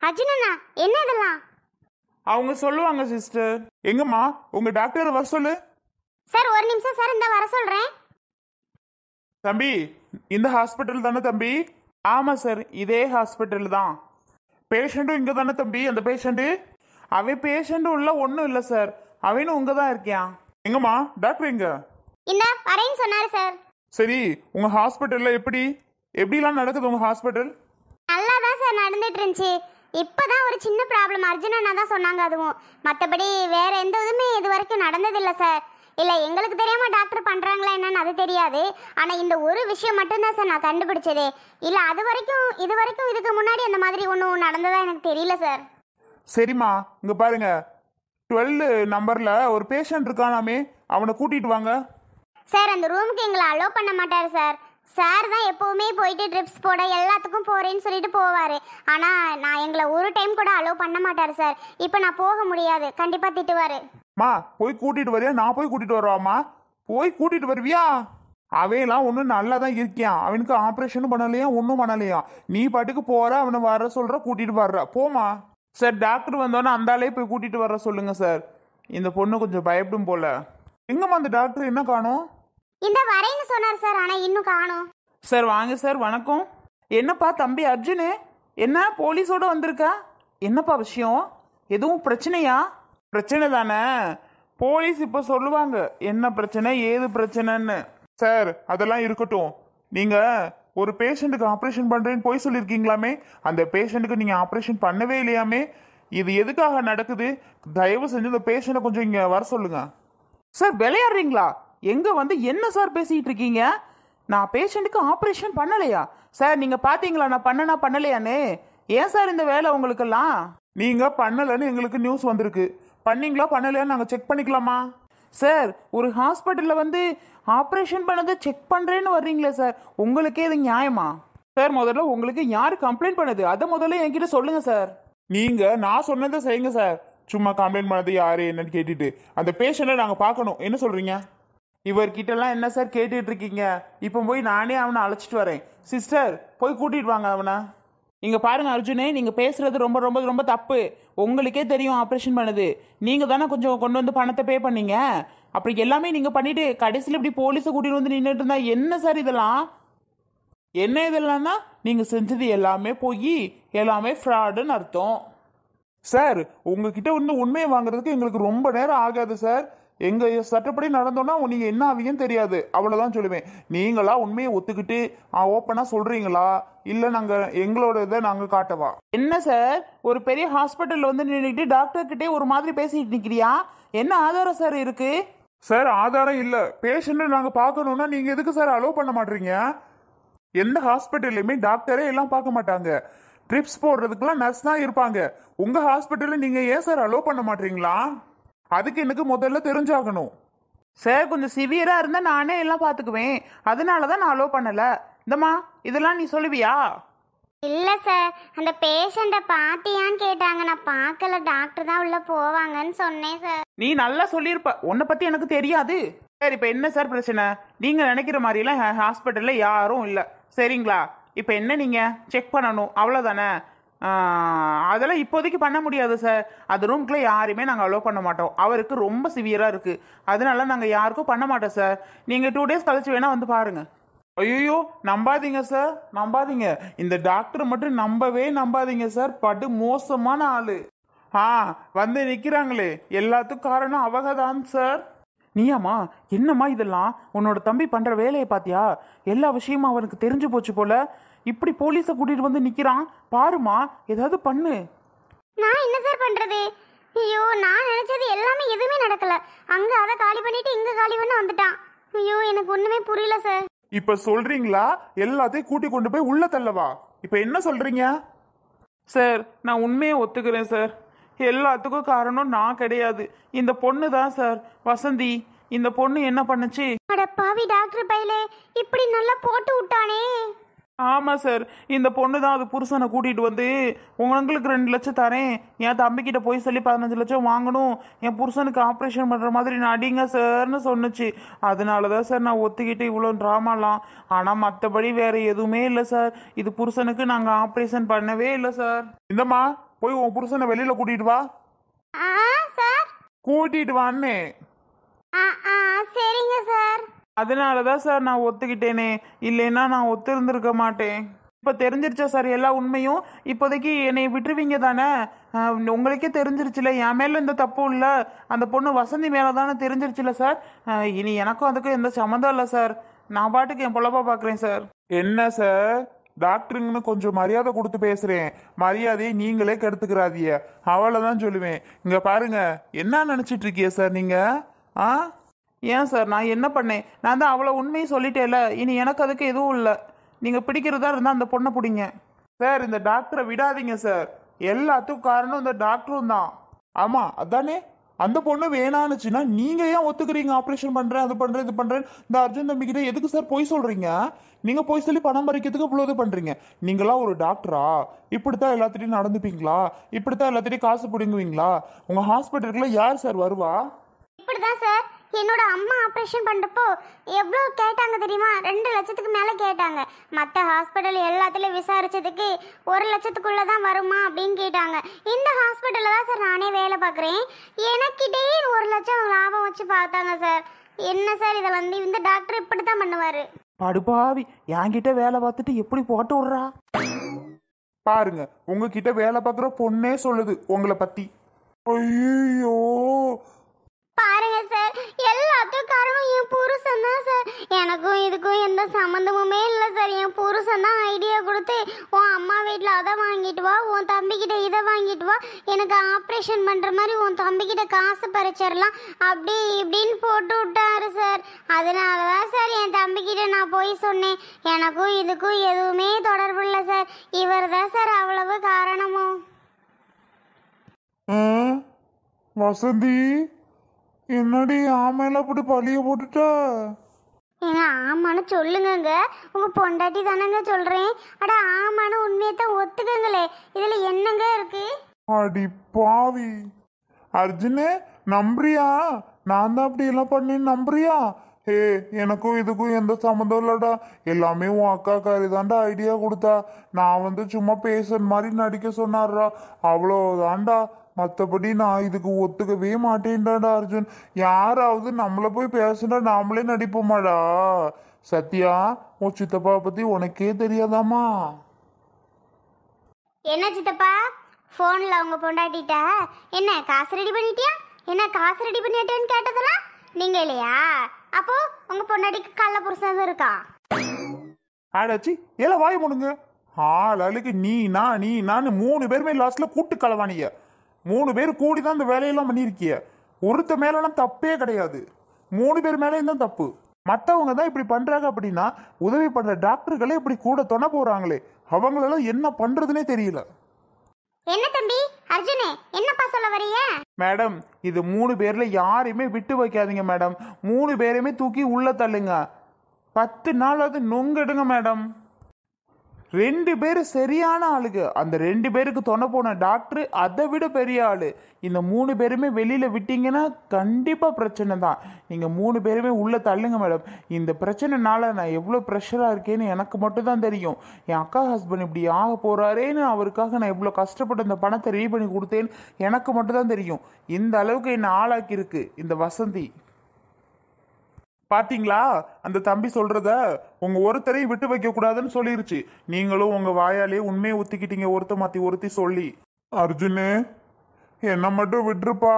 அர்ஜுனண்ணா, என்ன இதெல்லாம்? அவங்க சொல்லுவாங்க சிஸ்டர். எங்கம்மா உங்க டாக்டரை வர சொல்லு. சார் ஒரு நிமிஷம் சார், இந்த வர சொல்றேன். தம்பி, இந்த ஹாஸ்பிட்டல் தானே தம்பி? ஆமா சார், இதே ஹாஸ்பிட்டல் தான். பேஷண்ட்டும் இங்க தானே தம்பி? அந்த பேஷண்ட்டு அவன் பேஷண்ட்டும் இல்லை, ஒன்றும் இல்லை சார், அவனும் உங்க தான் இருக்கியான். எங்கம்மா டாக்டர் எங்க? இந்த வரேன்னு சொன்னாரு சார். சரி, உங்க ஹாஸ்பிட்டல்ல எப்படிலாம் நடக்குது உங்க ஹாஸ்பிட்டல்? நல்லா தான் சார் நடந்துட்டு இருந்துச்சு. இப்போதான் ஒரு சின்ன ப்ராப்ளம் அர்ஜுனண்ணா தான் சொன்னாங்க. அதுவும் மற்றபடி வேற எந்த இதுவுமே இது வரைக்கும் நடந்ததில்லை சார். இல்லை, எங்களுக்கு தெரியாம டாக்டர் பண்ணுறாங்களா என்னன்னு அது தெரியாது. ஆனால் இந்த ஒரு விஷயம் மட்டும்தான் சார் நான் கண்டுபிடிச்சதே. இல்லை இது வரைக்கும் இதுக்கு முன்னாடி அந்த மாதிரி ஒன்றும் நடந்ததா எனக்கு தெரியல சார். சரிம்மா, இங்க பாருங்க, 12 நம்பர்ல ஒரு பேஷண்ட் இருக்கானாமே, அவனை கூட்டிட்டு வாங்க. சார் அந்த ரூமுக்கு எங்களை அலோவ் பண்ண மாட்டார் சார். சார் தான் எப்போவுமே போயிட்டு ட்ரிப்ஸ் போட எல்லாத்துக்கும் போகிறேன்னு சொல்லிட்டு போவார். ஆனால் நான் எங்களை ஒரு டைம் கூட அலோவ் பண்ண மாட்டார் சார். இப்போ நான் போக முடியாது, கண்டிப்பாக திட்டுவார். மா போய் கூட்டிட்டு வரியா? நான் போய் கூட்டிட்டு வருவாமா? போய் கூட்டிட்டு வருவியா? அவையெல்லாம் ஒன்றும் நல்லா தான் இருக்கியான். அவனுக்கு ஆப்ரேஷனும் பண்ணலையா, ஒன்றும் பண்ணலையா. நீ பாட்டுக்கு போற, அவனை வர சொல்ற, கூட்டிட்டு வர்ற, போமா. சார் டாக்டர் வந்தோன்னே அந்த ஆளே போய் கூட்டிட்டு வர சொல்லுங்க சார். இந்த பொண்ணு கொஞ்சம் பயப்படும் போல. எங்கம்மா அந்த டாக்டர் என்ன காணோம்? இந்த வரேன்னு சொன்னார் சார், ஆனால் இன்னும் காணோம். சார் வாங்க சார், வணக்கம். என்னப்பா தம்பி அர்ஜுனு, என்ன போலீஸோட வந்திருக்கா? என்னப்பா விஷயம்? எதுவும் பிரச்சனையா? பிரச்சனை தானே, போலீஸ் இப்போ சொல்லுவாங்க என்ன பிரச்சனை ஏது பிரச்சனைன்னு. சார் அதெல்லாம் இருக்கட்டும், நீங்க ஒரு பேஷண்ட்டுக்கு ஆப்ரேஷன் பண்றேன்னு போய் சொல்லியிருக்கீங்களாமே, அந்த பேஷண்ட்டுக்கு நீங்க ஆப்ரேஷன் பண்ணவே இல்லையாமே. இது எதுக்காக நடக்குது? தயவு செஞ்சு இந்த பேஷண்ட்டை கொஞ்சம் இங்க வர சொல்லுங்க. சார் விளையாடுறீங்களா? எங்க வந்து என்ன சார் பேசிட்டு இருக்கீங்க? நான் பேஷண்ட்டுக்கு ஆப்ரேஷன் பண்ணலையா? சார் நீங்க பாத்தீங்களா நான் பண்ணலையான்னு? ஏன் சார் இந்த வேலை உங்களுக்கெல்லாம்? நீங்க பண்ணலன்னு எங்களுக்கு நியூஸ் வந்திருக்கு. பண்ணீங்களா பண்ணலையான்னு நாங்க செக் பண்ணிக்கலாமா? சார் ஒரு ஹாஸ்பிட்டலில் வந்து ஆப்ரேஷன் பண்ணதை செக் பண்ணுறேன்னு வர்றீங்களே சார், உங்களுக்கே இது நியாயமா? சார் முதல்ல உங்களுக்கு யார் கம்ப்ளைண்ட் பண்ணது அதை முதல்ல என்கிட்ட சொல்லுங்க சார். நீங்க நான் சொன்னதை செய்யுங்க சார். சும்மா கம்ப்ளைண்ட் பண்ணது யாரு என்னன்னு கேட்டுட்டு அந்த பேஷண்ட்டை நாங்க பார்க்கணும். என்ன சொல்றீங்க? இவர்கிட்டலாம் என்ன சார் கேட்டுட்டு இருக்கீங்க? இப்போ போய் நானே அவனை அழைச்சிட்டு வரேன். சிஸ்டர் போய் கூட்டிட்டு வாங்க அவனை. இங்க பாருங்க அர்ஜுனே, நீங்க பேசுறது ரொம்ப ரொம்ப ரொம்ப தப்பு. உங்களுக்கே தெரியும் ஆப்ரேஷன் பண்ணது நீங்க தானே, கொஞ்சம் கொண்டு வந்து பணத்தை பே பண்ணீங்க. அப்படி எல்லாமே நீங்க பண்ணிட்டு கடைசியில் இப்படி போலீஸை கூட்டிட்டு வந்து நின்றுட்டு இருந்தா என்ன சார் இதெல்லாம்? என்ன இதெல்லாம்னா நீங்க செஞ்சது எல்லாமே போய் எல்லாமே ஃப்ராடுன்னு அர்த்தம். சார் உங்ககிட்ட வந்து உண்மையை வாங்குறதுக்கு எங்களுக்கு ரொம்ப நேரம் ஆகாது சார். எங்க சட்டப்படி நடந்தோம்னா நீங்க என்ன ஆவீங்கன்னு தெரியாது, அவ்வளவுதான் சொல்லுவேன். நீங்களா உண்மையை ஒத்துக்கிட்டு ஓப்பனா சொல்றீங்களா, இல்ல நாங்க எங்களோட இதை நாங்க காட்டவா? என்ன சார் ஒரு பெரிய ஹாஸ்பிட்டல்ல வந்து நின்றுட்டு டாக்டர் கிட்டே ஒரு மாதிரி பேசிட்டு நிக்கிறியா? என்ன ஆதாரம் சார் இருக்கு? சார் ஆதாரம் இல்ல, பேஷண்ட் நாங்க பார்க்கணும்னா நீங்க எதுக்கு சார் அலோவ் பண்ண மாட்டீங்க? எந்த ஹாஸ்பிட்டல்லையுமே டாக்டரே எல்லாம் பார்க்க மாட்டாங்க. ட்ரிப்ஸ் போடுறதுக்குலாம் நர்ஸ் தான் இருப்பாங்க. உங்க ஹாஸ்பிட்டல்ல நீங்க ஏன் சார் அலோவ் பண்ண மாட்டீங்களா? அதுக்கு எனக்கு முதல்ல தெரிஞ்சாகணும். சார் கொஞ்சம் சிவியரா இருந்தா நானே எல்லாம் பாத்துக்குவேன், அதனாலதான் நான் அலோவ் பண்ணல. இந்தம்மா இதெல்லாம் நீ சொல்லுவியா? இல்லை சார், அந்த பேஷண்ட்டை பார்த்தியான்னு கேட்டாங்க. நான் பார்க்கல, டாக்டர் தான் உள்ள போவாங்கன்னு சொன்னேன் சார். நீ நல்லா சொல்லியிருப்ப, உன்னை பத்தி எனக்கு தெரியாது. சார் இப்போ என்ன சார் பிரச்சனை? நீங்க நினைக்கிற மாதிரிலாம் ஹாஸ்பிட்டல்ல யாரும் இல்லை சரிங்களா? இப்போ என்ன நீங்க செக் பண்ணணும் அவ்வளோதானே? அதெல்லாம் இப்போதைக்கு பண்ண முடியாது சார். அது ரூம்குள்ளே யாருமே நாங்கள் அலோவ் பண்ண மாட்டோம். அவருக்கு ரொம்ப சிவியராக இருக்குது, அதனால நாங்கள் யாருக்கும் பண்ண மாட்டோம் சார். நீங்கள் 2 days கழிச்சு வேணால் வந்து பாருங்கள். ஐயோ நம்பாதீங்க சார், நம்பாதீங்க. இந்த டாக்டர் மட்டும் நம்பாதீங்க சார், படு மோசமான ஆளு. வந்து நிக்கிறாங்களே, எல்லாத்துக்கும் காரணம் அவகதான் சார். நீயாமா? என்னம்மா இதெல்லாம்? உன்னோட தம்பி பண்ற வேலையை பாத்தியா? எல்லா விஷயமும் அவனுக்கு தெரிஞ்சு போச்சு போல. இப்படி போலீஸை கூட்டிட்டு வந்து நிக்கிறான் பாருமா, ஏதாவது பண்ணு. நான் என்ன சார் பண்றது? ஐயோ, நான் நினைச்சது எல்லாமே எதுவுமே நடக்கல. அங்க அதை காலி பண்ணிட்டு இங்க காலி பண்ண வந்துட்டான். ஐயோ எனக்கு ஒண்ணுமே புரியல சார். இப்ப சொல்றீங்களா எல்லாத்தையும் கூட்டி கொண்டு போய் உள்ள தள்ளவா? இப்ப என்ன சொல்றீங்க? சார் நான் உண்மையை ஒத்துக்கிறேன் சார். எல்லாத்துக்கும் காரணம் நான் கிடையாது, இந்த பொண்ணு தான் சார், வசந்தி. இந்த பொண்ணு என்ன பண்ணுச்சு? அட பாவி டாக்டர் பையலே, இப்படி நல்லா போட்டு விட்டானே. ஆமாம் சார், இந்த பொண்ணு தான் அது புருஷனை கூட்டிகிட்டு வந்து உங்களுக்கு 2 லட்சம் தரேன், என் தம்பிக்கிட்ட போய் சொல்லி 15 லட்சம் வாங்கணும், என் புருஷனுக்கு ஆப்ரேஷன் பண்ணுற மாதிரி நடிங்க சார்னு சொன்னுச்சு. அதனால தான் சார் நான் ஒத்துக்கிட்டு இவ்வளோ ட்ராமாலாம். ஆனால் மற்றபடி வேறு எதுவுமே இல்லை சார். இது புருஷனுக்கு நாங்கள் ஆப்ரேஷன் பண்ணவே இல்லை சார். இந்தம்மா போய் உன் புருஷனை வெளியில கூட்டிட்டு வா. ஆ சார். கூட்டிட்டு வான்னே. ஆ ஆ சரிங்க சார். அதனால தான் சார் நான் ஒத்துக்கிட்டேனே, இல்லைன்னா நான் ஒத்துருந்துருக்க மாட்டேன். இப்போ தெரிஞ்சிருச்சா சார் எல்லா உண்மையும்? இப்போதைக்கு என்னை விட்டுருவீங்க தானே? உங்களுக்கே தெரிஞ்சிருச்சுல, என் மேலே இந்த தப்பும் இல்லை, அந்த பொண்ணு வசந்தி மேலே தானே தெரிஞ்சிருச்சுல சார். இனி எனக்கும் அதுக்கும் எந்த சம்மந்தம் இல்லை சார். நான் பாட்டுக்கு என் பொழப்பா பார்க்குறேன் சார். என்ன சார், டாக்டருங்கன்னு கொஞ்சம் மரியாதை கொடுத்து பேசுறேன். மரியாதையை நீங்களே கெடுத்துக்கிறாதீங்க, அவ்வளோதான் சொல்லுவேன். இங்க பாருங்க, என்ன நினைச்சிட்டு இருக்கீங்க சார் நீங்க? ஆ ஏன் சார் நான் என்ன பண்ணேன்? நான் தான் அவ்வளோ உண்மையை சொல்லிட்டேல, இனி எனக்கு அதுக்கு எதுவும் இல்லை. நீங்கள் பிடிக்கிறதா இருந்தால் அந்த பொண்ணை பிடிங்க சார். இந்த டாக்டரை விடாதீங்க சார். எல்லாத்துக்கும் காரணம் இந்த டாக்டரும் தான். ஆமா அதானே. அந்த பொண்ணு வேணான்னுச்சுன்னா நீங்க ஏன் ஒத்துக்கிறீங்க? ஆப்ரேஷன் பண்றேன், அது பண்றேன், இது பண்றேன். இந்த அர்ஜுன் தம்பி கிட்ட எதுக்கு சார் பொய் சொல்றீங்க? நீங்க பொய் சொல்லி பணம் பறிக்கிறதுக்கு இவ்வளவு இது பண்றீங்க. நீங்களா ஒரு டாக்டரா? இப்படித்தான் எல்லாத்திட்டையும் நடந்துப்பீங்களா? இப்படித்தான் எல்லாத்திட்டையும் காசு பிடுங்குவீங்களா? உங்க ஹாஸ்பிட்டலுக்குள்ள யார் சார் வருவா? இப்படிதான் சார். என்னோட அம்மா ஆப்ரேஷன் பண்ணுறப்போ எவ்வளோ கேட்டாங்க தெரியுமா? 2 லட்சத்துக்கு மேலே கேட்டாங்க. மற்ற ஹாஸ்பிட்டல் எல்லாத்துலேயும் விசாரிச்சதுக்கு 1 லட்சத்துக்குள்ளே தான் வருமா அப்படின்னு கேட்டாங்க. இந்த ஹாஸ்பிட்டலில் தான் சார் நானே வேலை பார்க்குறேன். எனக்கிட்டே 1 லட்சம் லாபம் வச்சு பார்த்தாங்க சார். என்ன சார் இதை இந்த டாக்டர் இப்படி தான் பண்ணுவார்? படுபாவி, என்கிட்ட வேலை பார்த்துட்டு எப்படி போட்டு விட்றா பாருங்க, உங்ககிட்ட வேலை பார்க்குற பொண்ணே சொல்லுது உங்களை பத்தி. ஐயோ பாருங்க சார், எல்லாத்துக்கும் காரணம் என் புருஷன் தான் சார். எனக்கும் இதுக்கும் எந்த சம்மந்தமுமே இல்லை சார். என் புருஷன் தான் ஐடியா கொடுத்து, உன் அம்மா வீட்டில் அதை வாங்கிட்டு வா, உன் தம்பிக்கிட்ட இதை வாங்கிட்டு வா, எனக்கு ஆப்ரேஷன் பண்ணுற மாதிரி உன் தம்பிக்கிட்ட காசு பறிச்சிடலாம் அப்படி இப்படின்னு போட்டு விட்டாரு சார். அதனால தான் சார் என் தம்பிக்கிட்ட நான் போய் சொன்னேன். எனக்கும் இதுக்கும் எதுவுமே தொடர்பு இல்லை சார். இவர் தான் சார் அவ்வளவு காரணமும். வசந்தி, என்னடி ஆமையில அப்படி பழிய போட்டுட்ட? ஏங்க ஆமான்னு சொல்லுங்கங்க. உங்க பொண்டாட்டி தானங்க சொல்றேன். அட ஆமான்னு உண்மையை தான் ஒத்துக்கங்களே. இதுல என்னங்க இருக்கு? அடி பாவி. அர்ஜுனே, நம்புறியா? நான் தான் அப்படி எல்லாம் பண்ணேன்னு நம்புறியா? ஏ, எனக்கும் இதுக்கும் எந்த சம்மந்தம் இல்லடா. எல்லாமே உன் அக்கா காரி தாண்டா ஐடியா கொடுத்தா. நான் சும்மா பேசுற மாதிரி நடிக்க சொன்னார்ரா, அவ்வளோதாண்டா. மற்றபடி நான் இதுக்கு ஒத்துக்கவே மாட்டேன்டாடா அர்ஜுன். யாராவது நம்மளை போய் பேசுனா நாமளே நடிப்போமாடா? சத்யா, உன் சித்தப்பா பத்தி உனக்கே தெரியாதாமா? என்ன சித்தப்பா, போன்ல உங்க பொண்டாட்டிட்ட என்ன காசு ரெடி பண்ணிட்டியா, என்ன காசு ரெடி பண்ணிட்டேன்னு கேட்டதெல்லாம் நீங்க இல்லையா? அப்போ உங்க பொண்டாட்டிக்கு கள்ள புருஷன் இருக்கா? ஆடாச்சி, எல்லாம் வாய் போடுங்க. ஆளுக்கு நீ நான் 3 பேருமே லாஸ்ட்ல கூட்டு களவானிய. 3 பேர் கூடி தான் இந்த வேலையெல்லாம் பண்ணியிருக்கிய. ஒருத்த மேலாம் தப்பே கிடையாது, 3 பேர் மேலேயும் தான் தப்பு. மற்றவங்க தான் இப்படி பண்றாங்க அப்படின்னா உதவி பண்ற டாக்டர்களே இப்படி கூட தொண போறாங்களே, அவங்களெல்லாம் என்ன பண்றதுனே தெரியல. என்ன தம்பி அர்ஜுனே, என்னப்பா சொல்ல வரீங்க? மேடம், இது 3 பேர்ல யாரையுமே விட்டு வைக்காதீங்க மேடம். 3 பேரையுமே தூக்கி உள்ள தள்ளுங்க. 10 நாளாவது நொங்கெடுங்க மேடம். 2 பேர் சரியான ஆளுங்க. அந்த 2 பேருக்கு துணை போன டாக்டர் அதை விட பெரிய ஆளு. இந்த 3 பேருமே வெளியில விட்டீங்கன்னா கண்டிப்பா பிரச்சனை தான். நீங்க 3 பேருமே உள்ள தள்ளுங்க மேடம். இந்த பிரச்சனைனால நான் எவ்வளவு ப்ரெஷரா இருக்கேன்னு எனக்கு மட்டும் தான் தெரியும். என் அக்கா ஹஸ்பண்ட் இப்படி ஆக போறாரேன்னு அவருக்காக நான் எவ்வளவு கஷ்டப்பட்டு இந்த பணத்தை ரெடி பண்ணி கொடுத்தேன்னு எனக்கு மட்டும் தான் தெரியும். இந்த அளவுக்கு என்ன ஆளாக்கி இருக்கு இந்த வசந்தி. பாத்தீங்களா அந்த தம்பி சொல்றத? உங்க ஒருத்தரையும் விட்டு வைக்க கூடாதுன்னு சொல்லிருச்சு. நீங்களும் உங்க வாயாலே உண்மையை ஒத்திக்கிட்டீங்க, ஒருத்த மாத்தி ஒருத்தி சொல்லி. அர்ஜுனே, என்ன மட்டும் விட்டுருப்பா.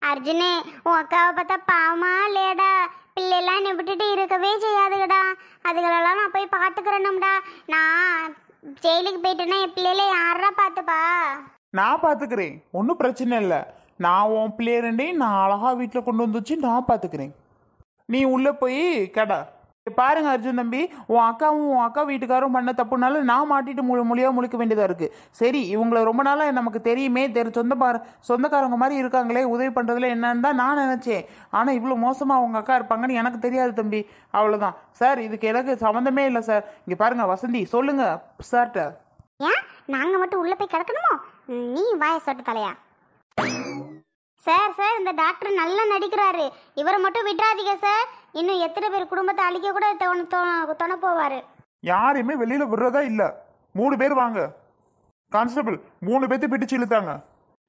அர்ஜுனே, உன் அக்காவை பார்த்தா பாவமா இல்லையாடா? பிள்ளைலாம் என்னை விட்டுட்டு இருக்கவே செய்யாதுகடா. அதுகளெல்லாம் நான் போய் பார்த்துக்கிறேனும்டா. நான் ஜெயிலுக்கு போயிட்டேன்னா என் பிள்ளைல யாரா பார்த்துப்பா? நான் பார்த்துக்கிறேன், ஒன்றும் பிரச்சனை இல்லை. நான் உன் பிள்ளைய 2ஐயும் நான் அழகா வீட்டில் கொண்டு வந்து வச்சு நான் பார்த்துக்கிறேன். நீ உள்ளே போய் கடை பாருங்க அர்ஜுன் தம்பி. உன் அக்கா வீட்டுக்காரும் பண்ண தப்புனால நான் மாட்டிட்டு மொழியாக முழிக்க வேண்டியதாக இருக்குது. சரி, இவங்களை ரொம்ப நாளாக நமக்கு தெரியுமே, சொந்தக்காரங்க மாதிரி இருக்காங்களே, உதவி பண்ணுறதுல என்னன்னு தான் நான் நினச்சேன். ஆனால் இவ்வளோ மோசமாக அவங்க அக்கா இருப்பாங்கன்னு எனக்கு தெரியாது தம்பி. அவ்வளோதான் சார், இதுக்கு எனக்கு சம்மந்தமே இல்லை சார். இங்கே பாருங்க வசந்தி, சொல்லுங்க சார்ட்ட. ஏன் நாங்கள் மட்டும் உள்ளே போய் கிடக்கணுமோ? நீ வாய சொட்டு தலையா? சார் இந்த டாக்டர் நல்லா நடிக்கிறாரு, இவரை மட்டும் விட்டுறாதீங்க சார். இன்னும் எத்தனை பேர் குடும்பத்தை அழிக்க கூட துணை போவாரு. யாரையுமே வெளியில விடுறதா இல்ல. 3 பேர் வாங்க. கான்ஸ்டபிள் 3 பேர்த்து பிடிச்சு இழுத்தாங்க.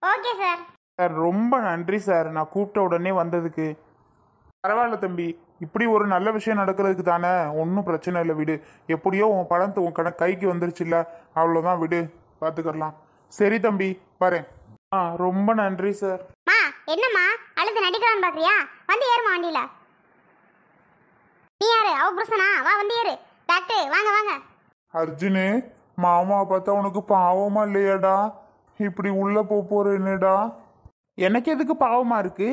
Okay sir. சார் ரொம்ப நன்றி சார், நான் கூப்பிட்ட உடனே வந்ததுக்கு. பரவாயில்ல தம்பி, இப்படி ஒரு நல்ல விஷயம் நடக்கிறதுக்கு தானே, ஒன்றும் பிரச்சனை இல்லை விடு. எப்படியோ உன் பணத்தை உன் கைக்கு வந்துருச்சுல்ல, அவ்வளோதான் விடு, பார்த்துக்கலாம். சரி தம்பி, வரேன். ரொம்ப நன்றி சார். மா என்னம்மா அழுது நடிக்கிறான்னு பாக்குறியா? வந்து ஏறுமா வண்டியில. நீ யாரு? அவ புருஷனா? வா வந்து ஏறு. டாக்டர் வாங்க வாங்க. அர்ஜுனே, மாமா பார்த்தா உனக்கு பாவமா இல்லையாடா? இப்படி உள்ள போறேனேடா. எனக்கு எதுக்கு பாவமா இருக்கு?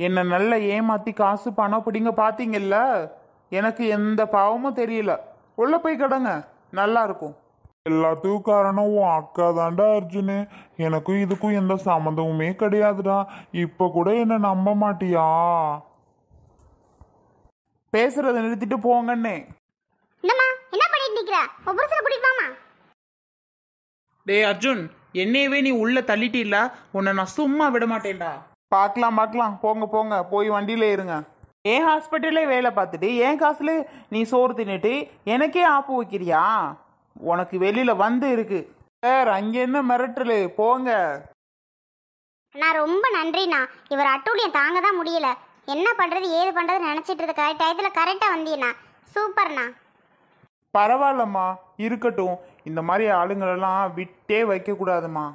என்னை நல்லா ஏமாத்தி காசு பணம் பிடிங்க பார்த்தீங்கல்ல, எனக்கு எந்த பாவமும் தெரியல. உள்ள போய் கிடங்க, நல்லா இருக்கும். எல்லாத்துக்கும் காரணம் உன் அக்கா தான்டா அர்ஜுனு. எனக்கும் இதுக்கும் எந்த சம்மந்தமுமே கிடையாதுடா. இப்ப கூட என்ன நம்ப மாட்டியா? பேசுறதை நிறுத்திட்டு போங்கன்னே. என்னம்மா என்ன பண்ணிட்டு நிக்கிற? உன் புருஷனை கூட்டிட்டு வாமா. டேய் அர்ஜுன், என்னையவே நீ உள்ள தள்ளிட்டில்ல, உன்னை நான் சும்மா விட மாட்டேன்டா. பார்க்கலாம், போங்க போங்க, போய் வண்டியில இருங்க. என் ஹாஸ்பிட்டல்லே வேலை பார்த்துட்டு என் காசுல நீ சோறு தின்னுட்டு எனக்கே ஆப்பு வைக்கிறியா? உனக்கு வெளியில வந்து இருக்கு சார். அங்க என்ன மிரட்டலு? போங்க. நான் ரொம்ப நன்றிண்ணா. இவர் அட்டூழியம் தாங்க தான் முடியல. என்ன பண்றது ஏது பண்றது நினைச்சிட்டு இருக்க டயத்துல கரெக்டா வந்தீண்ணா. சூப்பர்ண்ணா. பரவாயில்லம்மா, இருக்கட்டும். இந்த மாதிரி ஆளுங்களெல்லாம் விட்டே வைக்க கூடாதுமா.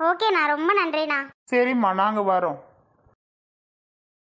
ஓகேண்ணா, ரொம்ப நன்றிண்ணா. சரிம்மா, நாங்க வரோம்.